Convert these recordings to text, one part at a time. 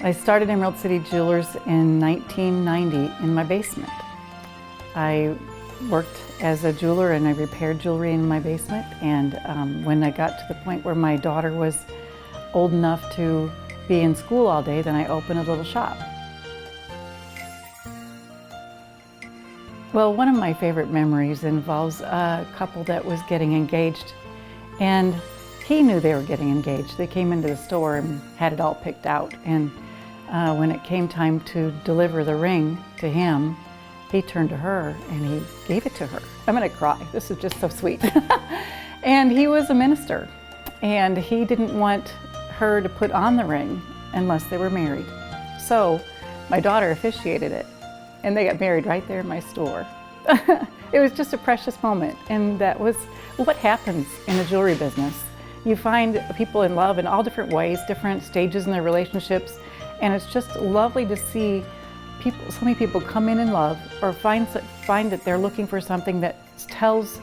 I started Emerald City Jewelers in 1990 in my basement. I worked as a jeweler and I repaired jewelry in my basement, and when I got to the point where my daughter was old enough to be in school all day, then I opened a little shop. Well, one of my favorite memories involves a couple that was getting engaged, and he knew they were getting engaged. They came into the store and had it all picked out, and when it came time to deliver the ring to him, he turned to her and he gave it to her. I'm gonna cry, this is just so sweet. And he was a minister, and he didn't want her to put on the ring unless they were married. So my daughter officiated it, and they got married right there in my store. It was just a precious moment, and that was what happens in the jewelry business. You find people in love in all different ways, different stages in their relationships, and it's just lovely to see people, so many people come in love, or find that they're looking for something that tells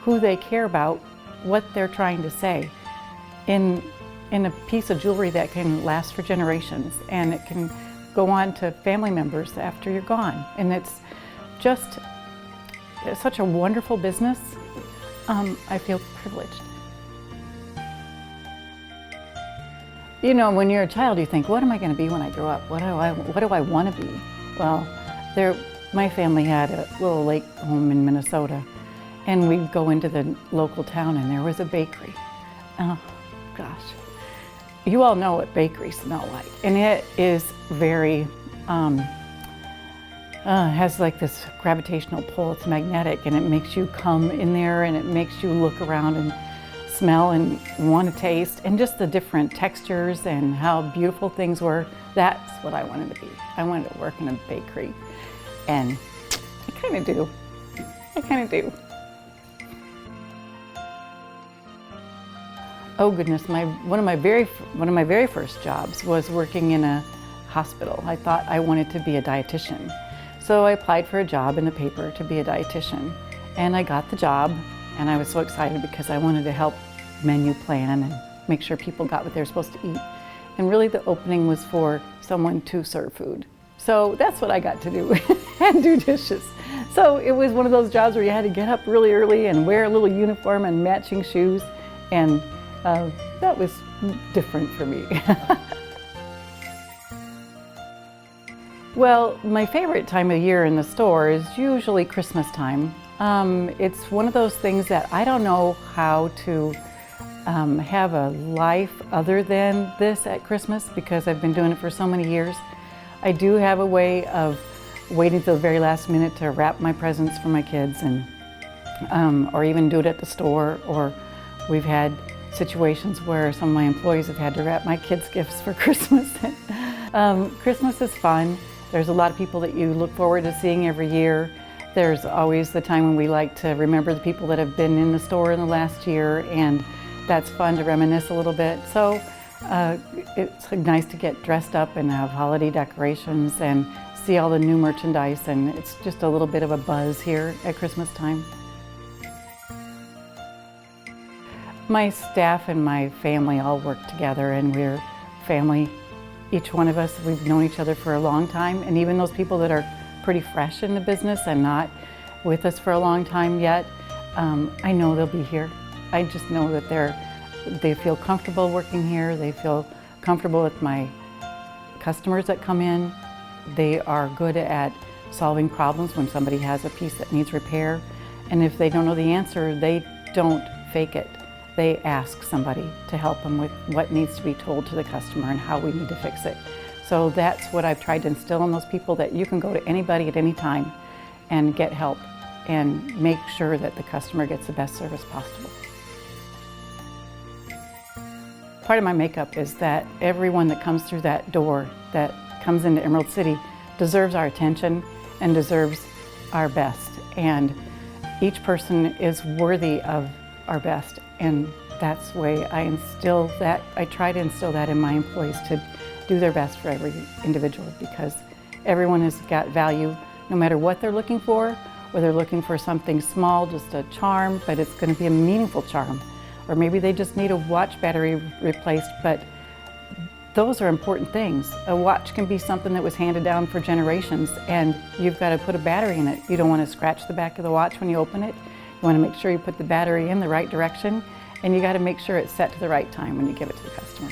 who they care about, what they're trying to say, in a piece of jewelry that can last for generations, and it can go on to family members after you're gone. And it's such a wonderful business. I feel privileged. You know, when you're a child, you think, what am I going to be when I grow up? What do I want to be? Well, my family had a little lake home in Minnesota, and we'd go into the local town and there was a bakery. Oh, gosh. You all know what bakeries smell like, and it is very, has like this gravitational pull. It's magnetic, and it makes you come in there, and it makes you look around and smell and want to taste, and just the different textures and how beautiful things were. That's what I wanted to be. I wanted to work in a bakery, and I kind of do. I kind of do. Oh goodness, one of my very first jobs was working in a hospital. I thought I wanted to be a dietitian. So I applied for a job in the paper to be a dietitian, and I got the job, and I was so excited because I wanted to help menu plan and make sure people got what they were supposed to eat. And really the opening was for someone to serve food. So that's what I got to do, and do dishes. So it was one of those jobs where you had to get up really early and wear a little uniform and matching shoes, and that was different for me. Well, my favorite time of year in the store is usually Christmas time. It's one of those things that I don't know how to have a life other than this at Christmas, because I've been doing it for so many years. I do have a way of waiting till the very last minute to wrap my presents for my kids, and or even do it at the store, or we've had situations where some of my employees have had to wrap my kids' gifts for Christmas. Christmas is fun. There's a lot of people that you look forward to seeing every year. There's always the time when we like to remember the people that have been in the store in the last year, and that's fun to reminisce a little bit. So it's nice to get dressed up and have holiday decorations and see all the new merchandise, and it's just a little bit of a buzz here at Christmas time. My staff and my family all work together, and we're family. Each one of us, we've known each other for a long time, and even those people that are pretty fresh in the business and not with us for a long time yet, I know they'll be here. I just know that they feel comfortable working here. They feel comfortable with my customers that come in. They are good at solving problems when somebody has a piece that needs repair. And if they don't know the answer, they don't fake it. They ask somebody to help them with what needs to be told to the customer and how we need to fix it. So that's what I've tried to instill in those people, that you can go to anybody at any time and get help and make sure that the customer gets the best service possible. Part of my makeup is that everyone that comes through that door, that comes into Emerald City, deserves our attention and deserves our best. And each person is worthy of our best. And that's the way I instill that. I try to instill that in my employees, to do their best for every individual, because everyone has got value no matter what they're looking for, whether they're looking for something small, just a charm, but it's going to be a meaningful charm. Or maybe they just need a watch battery replaced, but those are important things. A watch can be something that was handed down for generations, and you've got to put a battery in it. You don't want to scratch the back of the watch when you open it. You want to make sure you put the battery in the right direction, and you got to make sure it's set to the right time when you give it to the customer.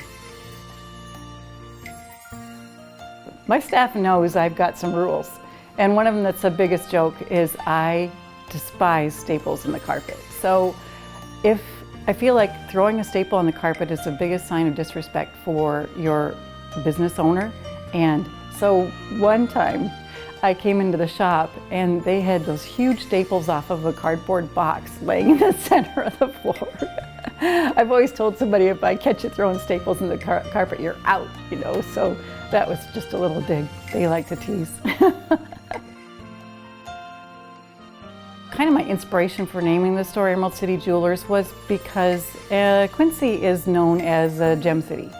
My staff knows I've got some rules, and one of them that's the biggest joke is I despise staples in the carpet. So if I feel like throwing a staple on the carpet is the biggest sign of disrespect for your business owner. And so one time I came into the shop and they had those huge staples off of a cardboard box laying in the center of the floor. I've always told somebody, if I catch you throwing staples in the carpet, you're out, you know, so that was just a little dig. They like to tease. Kind of my inspiration for naming the store Emerald City Jewelers was because Quincy is known as a gem city.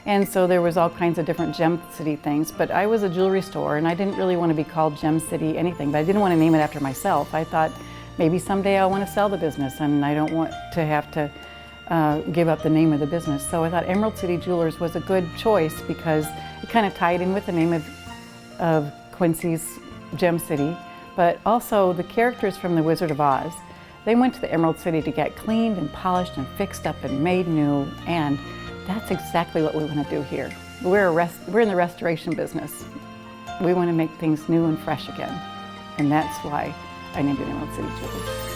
And so there was all kinds of different gem city things, but I was a jewelry store and I didn't really want to be called Gem City anything, but I didn't want to name it after myself. I thought maybe someday I want to sell the business and I don't want to have to give up the name of the business. So I thought Emerald City Jewelers was a good choice because it kind of tied in with the name of Quincy's Gem City. But also the characters from The Wizard of Oz. They went to the Emerald City to get cleaned and polished and fixed up and made new, and that's exactly what we want to do here. We're in the restoration business. We want to make things new and fresh again, and that's why I named it Emerald City Jewelers.